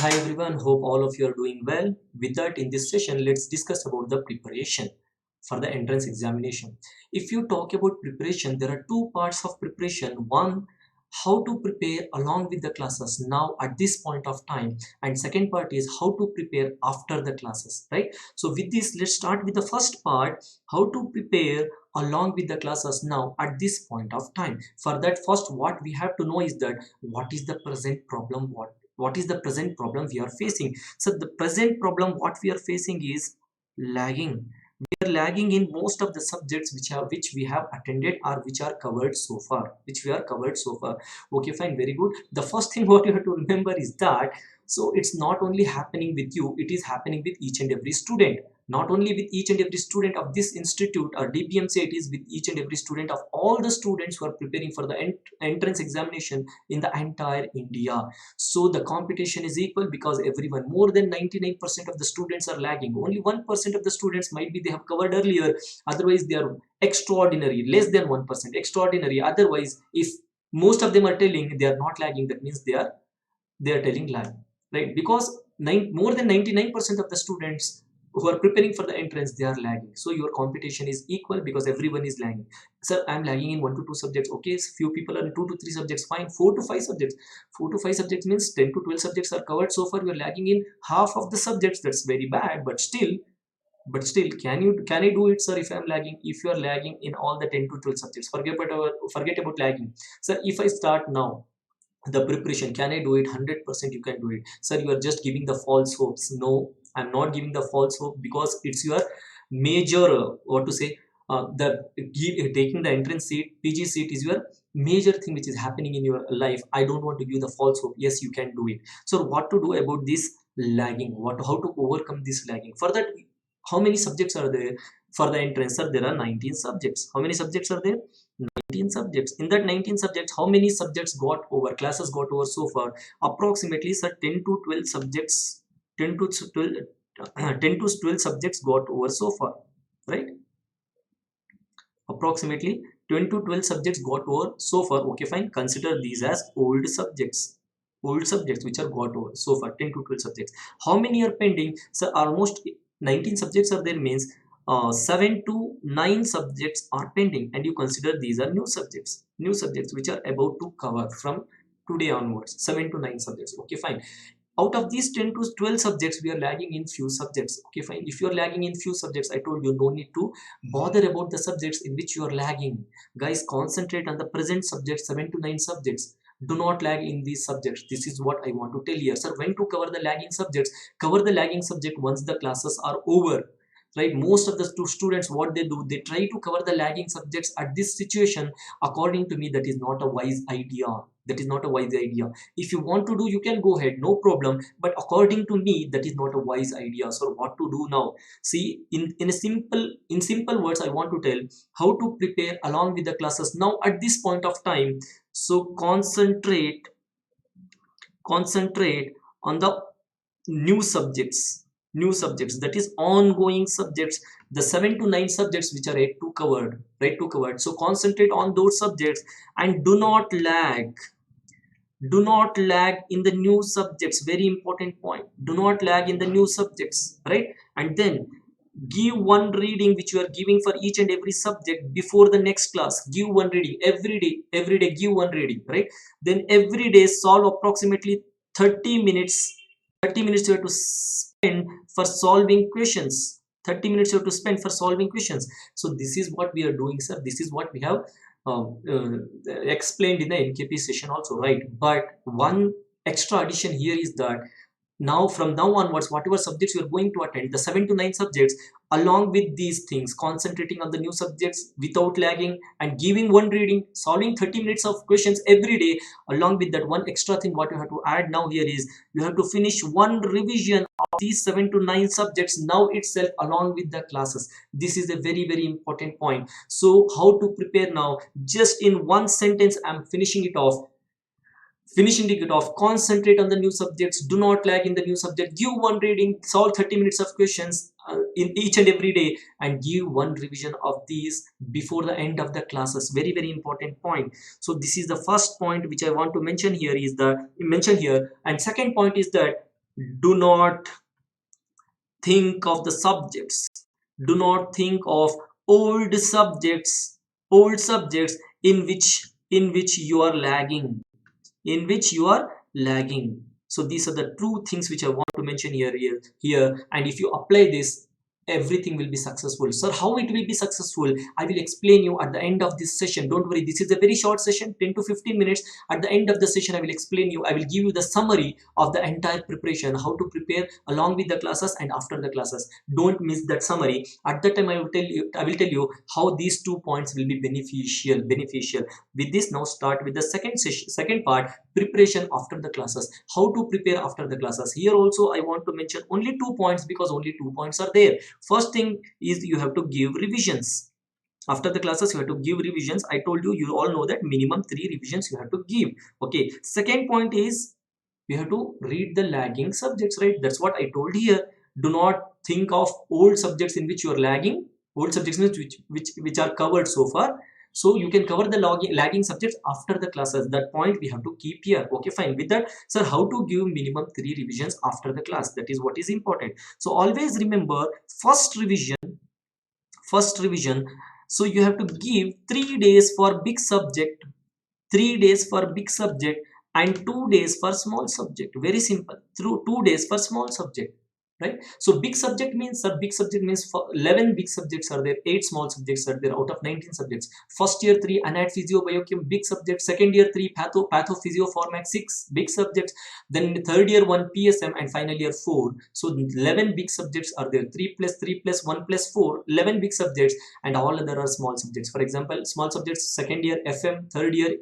Hi everyone, hope all of you are doing well. With that, in this session, let's discuss about the preparation for the entrance examination. If you talk about preparation, there are two parts of preparation. One, how to prepare along with the classes now at this point of time, and second part is how to prepare after the classes, right? So with this, let's start with the first part, how to prepare along with the classes now at this point of time. For that, first what we have to know is that what is the present problem, what is the present problem we are facing. So the present problem what we are facing is lagging. We are lagging in most of the subjects which we have attended or which are covered so far, which we are covered so far. Okay, fine, very good. The first thing what you have to remember is that, so it's not only happening with you, it is happening with each and every student. Not only with each and every student of this institute or DPMC, it is with each and every student of all the students who are preparing for the entrance examination in the entire India. So the competition is equal because everyone, more than 99% of the students are lagging. Only 1% of the students might be they have covered earlier, otherwise they are extraordinary, less than 1% extraordinary. Otherwise, if most of them are telling they are not lagging, that means they are telling lie, right? Because more than 99% of the students who are preparing for the entrance, they are lagging. So your competition is equal because everyone is lagging. Sir, I'm lagging in 1 to 2 subjects. Okay, few people are in 2 to 3 subjects, fine. 4 to 5 subjects, 4 to 5 subjects means 10 to 12 subjects are covered so far. You're lagging in half of the subjects. That's very bad, but still, can I do it, sir? If I'm lagging, if you are lagging in all the 10 to 12 subjects, forget about lagging. Sir, if I start now the preparation, can I do it? 100% you can do it. Sir, you are just giving the false hopes. No, I'm not giving the false hope, because it's your major, what to say, taking the entrance seat, PG seat is your major thing which is happening in your life. I don't want to give the false hope. Yes, you can do it. So what to do about this lagging, how to overcome this lagging? For that, how many subjects are there for the entrance? Sir, there are 19 subjects. How many subjects are there? 19 subjects. In that 19 subjects, how many subjects got over, classes got over so far? Approximately, sir, 10 to 12 subjects, 10 to 12 10 to 12 subjects got over so far, right? Approximately 10 to 12 subjects got over so far. Okay, fine, consider these as old subjects which are got over so far, 10 to 12 subjects. How many are pending? So almost 19 subjects are there, means 7 to 9 subjects are pending, and you consider these are new subjects which are about to cover from today onwards. 7 to 9 subjects. Okay, fine. Out of these 10 to 12 subjects, we are lagging in few subjects. Okay, fine. If you are lagging in few subjects, I told you, no need to bother about the subjects in which you are lagging. Guys, concentrate on the present subjects, 7 to 9 subjects. Do not lag in these subjects. This is what I want to tell you, sir. When to cover the lagging subjects? Cover the lagging subject once the classes are over, right? Most of the students, what they do, they try to cover the lagging subjects at this situation. According to me, that is not a wise idea. That is not a wise idea. If you want to do, you can go ahead, no problem, but according to me, that is not a wise idea. So what to do now? See, in simple words, I want to tell how to prepare along with the classes now at this point of time. So concentrate on the new subjects, that is ongoing subjects, the 7 to 9 subjects which are yet to covered. So concentrate on those subjects, and do not lag in the new subjects. Very important point. Do not lag in the new subjects, right? And then give one reading which you are giving for each and every subject before the next class. Give one reading every day give one reading, right? Then every day solve approximately 30 minutes. 30 minutes you have to spend for solving questions. 30 minutes you have to spend for solving questions. So this is what we are doing, sir. This is what we have explained in the NKP session also, right? But one extra addition here is that now, from now onwards, whatever subjects you are going to attend, the 7 to 9 subjects, along with these things, concentrating on the new subjects without lagging, and giving one reading, solving 30 minutes of questions every day. Along with that, one extra thing what you have to add now here is you have to finish one revision of these 7 to 9 subjects now itself, along with the classes. This is a very, very important point. So how to prepare now? Just in one sentence, I'm finishing it off. Concentrate on the new subjects, do not lag in the new subject, give one reading, solve 30 minutes of questions in each and every day, and give one revision of these before the end of the classes. Very, very important point. So this is the first point which I want to mention here. And second point is that Do not think of the subjects. Do not think of old subjects, old subjects in which you are lagging, in which you are lagging. So these are the two things which I want to mention here. And if you apply this, everything will be successful. So how it will be successful, I will explain you at the end of this session. Don't worry, this is a very short session, 10 to 15 minutes. At the end of the session, I will explain you, I will give you the summary of the entire preparation, how to prepare along with the classes and after the classes. Don't miss that summary. At that time, I will tell you how these 2 points will be beneficial. With this, now start with the second part, preparation after the classes. How to prepare after the classes. Here also I want to mention only 2 points, because only 2 points are there. First thing is you have to give revisions. After the classes you have to give revisions. I told you, you all know that minimum 3 revisions you have to give. Okay, second point is you have to read the lagging subjects, right? That's what I told here. Do not think of old subjects in which you are lagging. Old subjects means which are covered so far. So you can cover the lagging subjects after the classes. That point we have to keep here. Okay, fine. With that, sir, how to give minimum 3 revisions after the class? That is what is important. So always remember, first revision. So you have to give 3 days for big subject, 3 days for big subject, and 2 days for small subject. Very simple. Through 2 days for small subject, right? So big subject means, sir, big subject means for 11 big subjects are there, 8 small subjects are there out of 19 subjects. First year 3 anat physio biochem big subject, second year 3 patho physio format 6 big subjects, then third year 1 PSM, and final year 4. So 11 big subjects are there, 3 plus 3 plus 1 plus 4, 11 big subjects, and all other are small subjects. For example, small subjects, second year FM, third year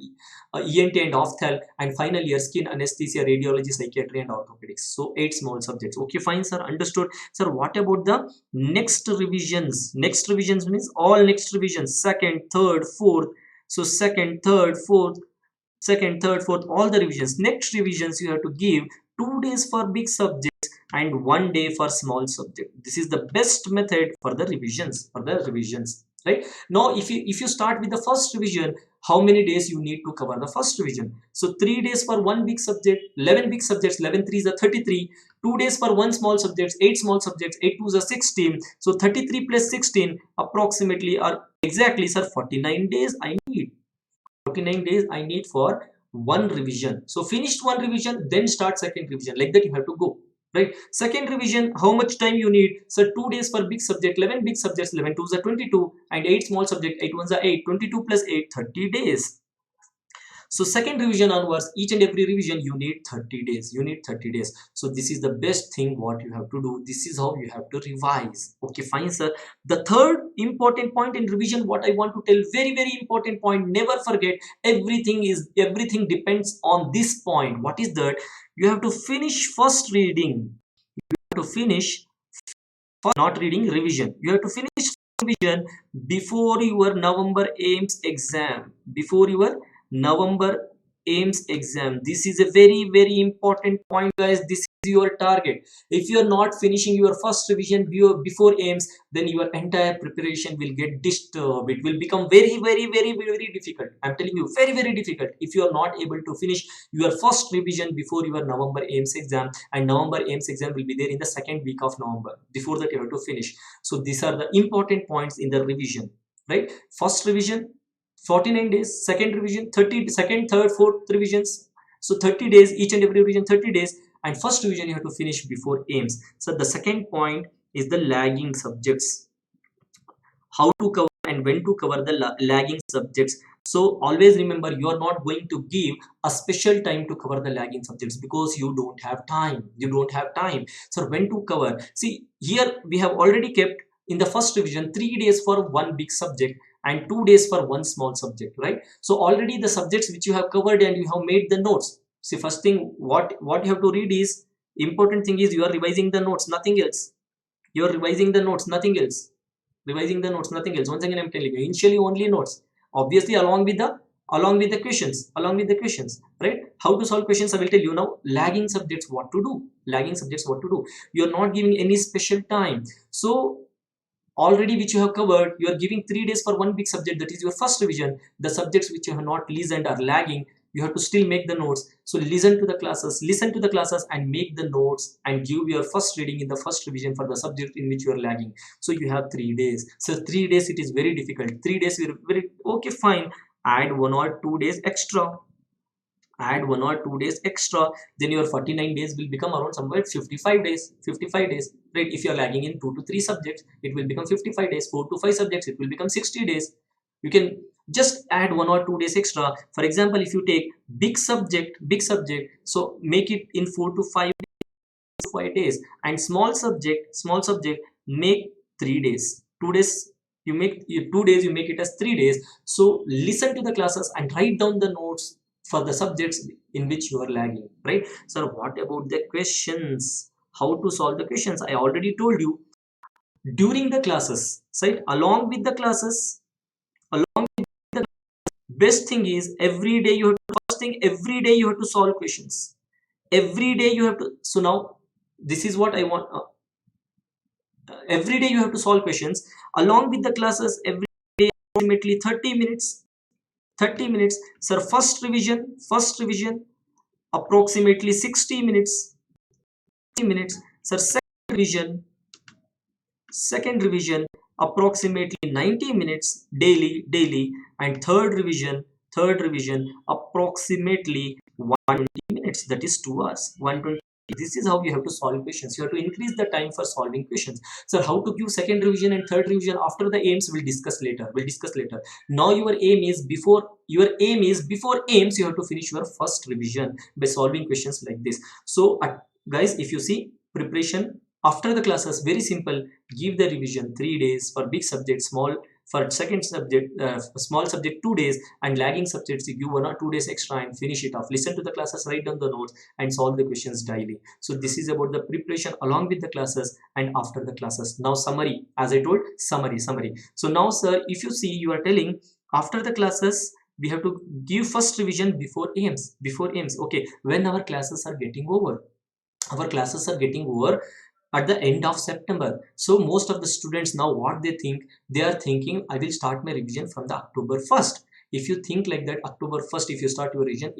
ENT and Ophthal, and final year skin, anesthesia, radiology, psychiatry, and orthopedics. So 8 small subjects. Okay, fine, sir, understood. Sir, what about the next revisions? Next revisions means all next revisions, second, third, fourth. So second, third, fourth, all the revisions. Next revisions you have to give 2 days for big subjects and 1 day for small subject. This is the best method for the revisions, right? Now if you start with the first revision, how many days you need to cover the first revision? So 3 days for 1 big subject, 11 big subjects, 11 3s are 33. 2 days for 1 small subject, 8 small subjects, 8 2s are 16. So 33 plus 16 approximately are exactly, sir, 49 days I need. 49 days I need for one revision. So finished one revision, then start second revision. Like that you have to go, right? Second revision, how much time you need? So 2 days for big subject, 11 big subjects, 11 2s are 22, and 8 small subject, 8 1s are 8, 22 plus 8, 30 days. So second revision onwards, each and every revision you need 30 days. You need 30 days. So this is the best thing what you have to do. This is how you have to revise. Okay, fine, sir. The third important point in revision, what I want to tell, very, very important point. Never forget, everything depends on this point. What is that? You have to finish first reading. You have to finish for not reading revision. You have to finish revision before your November AIMS exam. Before your November AIMS exam. This is a very, very important point, guys. This is your target. If you are not finishing your first revision before AIMS, then your entire preparation will get disturbed. It will become very, very, very, very difficult. I'm telling you, very, very difficult. If you are not able to finish your first revision before your November AIMS exam, and November AIMS exam will be there in the second week of November. Before that, you have to finish. So these are the important points in the revision, right? First revision, 49 days, second revision, 30, second, third, fourth revisions. So 30 days, each and every revision 30 days, and first revision you have to finish before AIMS. So the second point is the lagging subjects. How to cover and when to cover the lagging subjects. So always remember, you are not going to give a special time to cover the lagging subjects, because you don't have time. So when to cover? See, here we have already kept in the first revision 3 days for one big subject and 2 days for one small subject, right? So already the subjects which you have covered and you have made the notes. See, first thing what you have to read is, important thing is, you are revising the notes, nothing else. You are revising the notes, nothing else. Once again, I'm telling you, initially only notes, obviously along with the questions, right? How to solve questions I will tell you now. Lagging subjects, what to do. You are not giving any special time. So already which you have covered, you are giving 3 days for one big subject, that is your first revision. The subjects which you have not listened are lagging, you have to still make the notes. So listen to the classes and make the notes and give your first reading in the first revision for the subject in which you are lagging. So you have 3 days. So 3 days it is very difficult. 3 days you're very okay, fine, add 1 or 2 days extra, add 1 or 2 days extra, then your 49 days will become around somewhere 55 days, 55 days, right? If you're lagging in 2 to 3 subjects, it will become 55 days. 4 to 5 subjects, it will become 60 days. You can just add 1 or 2 days extra. For example, if you take big subject, so make it in 4 to 5 days, and small subject, make 3 days, 2 days, you make 2 days, you make it as 3 days. So listen to the classes and write down the notes for the subjects in which you are lagging, right? So what about the questions? How to solve the questions? I already told you during the classes, right? Along with the classes, along with the best thing is every day you have to, first thing, every day you have to solve questions. Every day you have to. So now this is what I want. Every day you have to solve questions along with the classes. Every day approximately 30 minutes. 30 minutes. Sir, first revision approximately 60 minutes. 60 minutes. Sir, second revision approximately 90 minutes daily, and third revision approximately 120 minutes, that is 2 hours, 120. This is how you have to solve questions. You have to increase the time for solving questions. So how to give second revision and third revision after the aims, we'll discuss later. Now your aim is before aims you have to finish your first revision by solving questions like this. So guys, if you see preparation after the classes, very simple. Give the revision 3 days for big subject, small for second subject, small subject 2 days, and lagging subjects you give 1 or 2 days extra and finish it off. Listen to the classes, write down the notes, and solve the questions daily. So this is about the preparation along with the classes and after the classes. Now summary, as I told, summary. So now sir, if you see, you are telling after the classes we have to give first revision before aims. Okay, when our classes are getting over, at the end of September. So most of the students now, what they think, they are thinking I will start my revision from the October 1st. If you think like that, October 1st, if you start your revision,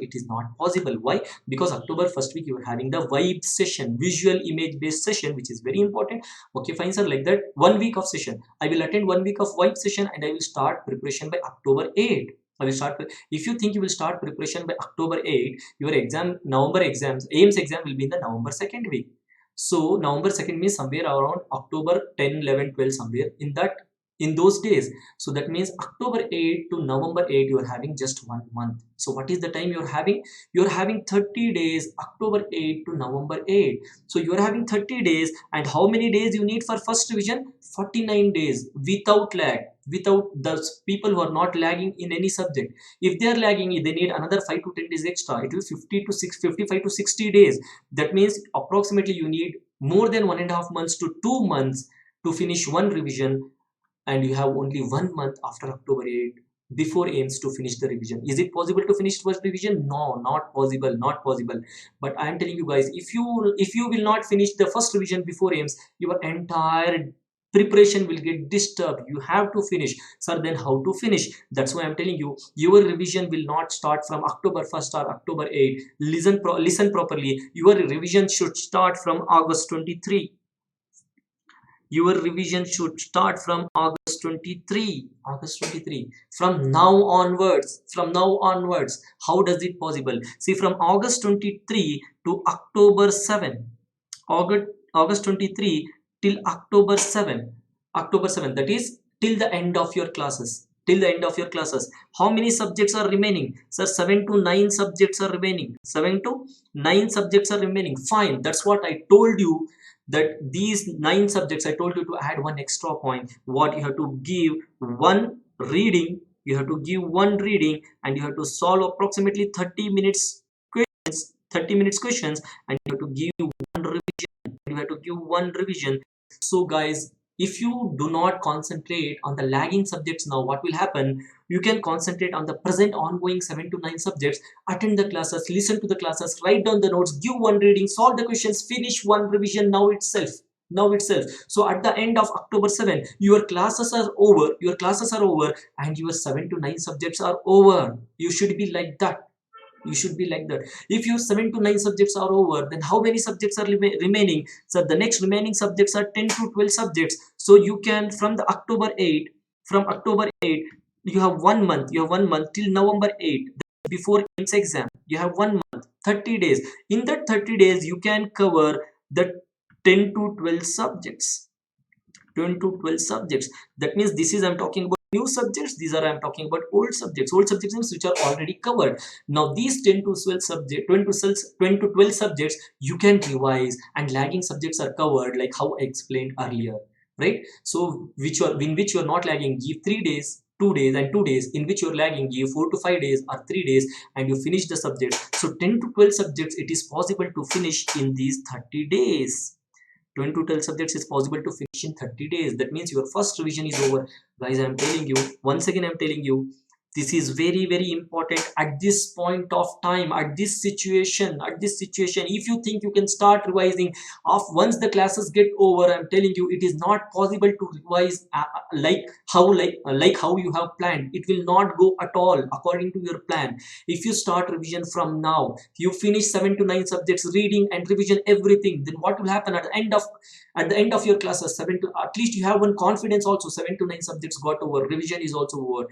it is not possible. Why? Because October 1st week you are having the vibe session, visual image based session, which is very important. Okay, fine sir, like that 1 week of session. I will attend 1 week of vibe session and I will start preparation by October 8. I will start. If you think you will start preparation by October 8, your November exams, aims exam will be in the November 2nd week. So November 2nd means somewhere around October 10, 11, 12, somewhere in those days. So that means October 8 to November 8 you are having just 1 month. So what is the time you are having? You are having 30 days, October 8 to November 8. So you are having 30 days, and how many days you need for first revision? 49 days without lag, without the people who are not lagging in any subject. If they are lagging, they need another 5 to 10 days extra. It will 55 to 60 days. That means approximately you need more than 1.5 months to 2 months to finish one revision, and you have only 1 month after October 8 before aims to finish the revision. Is it possible to finish first revision? No, not possible. But I am telling you guys, if you will not finish the first revision before aims, your entire preparation will get disturbed. You have to finish. Sir, then how to finish? That's why I'm telling you, your revision will not start from October 1st or October 8. Listen properly. Your revision should start from August 23. Your revision should start from August 23. From now onwards. How does it possible? See, from August 23 to October 7. August 23 till October 7. That is till the end of your classes. How many subjects are remaining? Sir, 7 to 9 subjects are remaining. Fine. That's what I told you, that these 9 subjects, I told you to add one extra point. What you have to give one reading, and you have to solve approximately 30 minutes questions, and you have to give one revision. So guys, if you do not concentrate on the lagging subjects, now what will happen? You can concentrate on the present ongoing 7 to 9 subjects. Attend the classes, listen to the classes, write down the notes, give one reading, solve the questions, finish one revision now itself. So at the end of October 7, your classes are over, and your 7 to 9 subjects are over. You should be like that. You should be like that. If your 7 to 9 subjects are over, then how many subjects are remaining? So the next remaining subjects are 10 to 12 subjects. So you can, from the October 8, from October 8, you have 1 month. You have 1 month till November 8, before AIMS exam. You have 1 month, 30 days. In that 30 days, you can cover the 10 to 12 subjects. 10 to 12 subjects. That means this is, I'm talking about new subjects. These are, I'm talking about old subjects. Old subjects means which are already covered. Now these 10 to 12 subjects, 10 to 12 subjects, you can revise, and lagging subjects are covered like how I explained earlier, right? So in which you are not lagging, give 3 days, 2 days and 2 days. In which you're lagging, give 4 to 5 days or 3 days, and you finish the subject. So 10 to 12 subjects, it is possible to finish in these 30 days. 20 to 12 subjects is possible to finish in 30 days. That means your first revision is over. Guys, I'm telling you, once again, I'm telling you, this is very, very important at this point of time, at this situation. If you think you can start revising off once the classes get over, I'm telling you, it is not possible to revise like how you have planned. It will not go at all according to your plan. If you start revision from now, you finish 7 to 9 subjects, reading and revision everything, then what will happen at the end of your classes? 7 to, at least you have one confidence also, 7 to 9 subjects got over, revision is also over.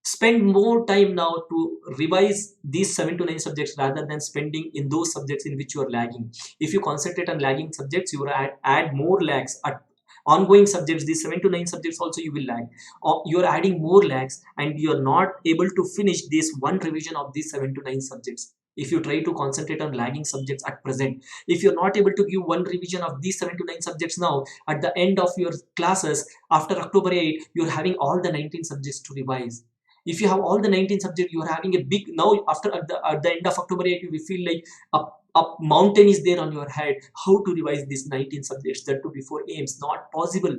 Spend more time now to revise these 7 to 9 subjects rather than spending in those subjects in which you are lagging. If you concentrate on lagging subjects, you will add more lags at ongoing subjects. These 7 to 9 subjects also you will lag, or you are adding more lags, and you are not able to finish this one revision of these 7 to 9 subjects. If you try to concentrate on lagging subjects at present, if you're not able to give one revision of these 7 to 9 subjects now, at the end of your classes after October 8, you're having all the 19 subjects to revise. If you have all the 19 subjects, you are having a big, now after at the end of October 8, you will feel like a mountain is there on your head. How to revise these 19 subjects, that too before AIMS? Not possible.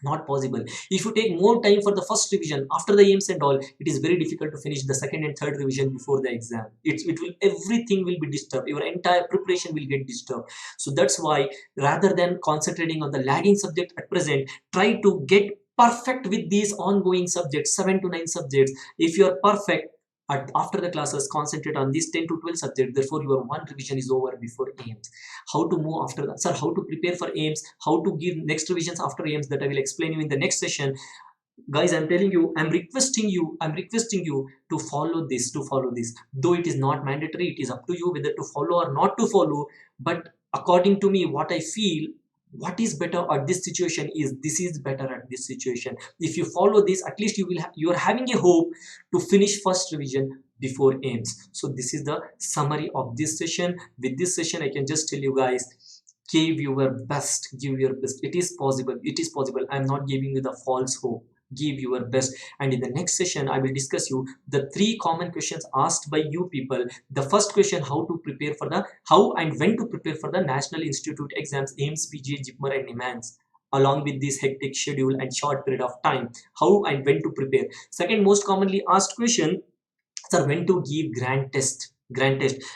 Not possible. If you take more time for the first revision after the AIMS and all, it is very difficult to finish the second and third revision before the exam. It will, everything will be disturbed. Your entire preparation will get disturbed. So that's why, rather than concentrating on the lagging subject at present, try to get perfect with these ongoing subjects, 7 to 9 subjects. If you are perfect after the classes, concentrate on these 10 to 12 subjects. Therefore your one revision is over before AIMS. How to move after that, sir? How to prepare for AIMS? How to give next revisions after AIMS? That I will explain you in the next session. Guys, I'm telling you, I'm requesting you to follow this, though it is not mandatory. It is up to you whether to follow or not to follow. But according to me, what I feel, what is better at this situation is this is better at this situation. If you follow this, at least you are having a hope to finish first revision before AIMS. So this is the summary of this session. With this session, I can just tell you guys, give your best. It is possible. I'm not giving you the false hope. Give your best. And in the next session, I will discuss you the 3 common questions asked by you people. The first question, how and when to prepare for the National Institute exams, AIMS, PGA, JIPMER and NIMANS, along with this hectic schedule and short period of time. How and when to prepare. Second most commonly asked question, sir, when to give grand test.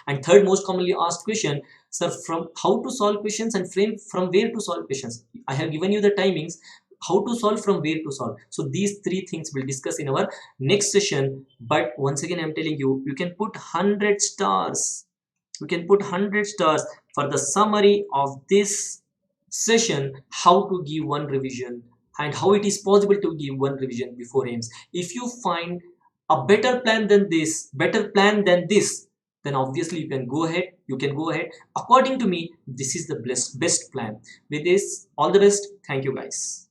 And third most commonly asked question, sir, from how to solve questions and from where to solve questions. I have given you the timings, how to solve, from where to solve. So these 3 things we'll discuss in our next session. But once again, I'm telling you, you can put 100 stars. For the summary of this session, how to give one revision and how it is possible to give one revision before AIMS. If you find a better plan than this, then obviously you can go ahead. According to me, this is the best plan. With this, all the best. Thank you guys.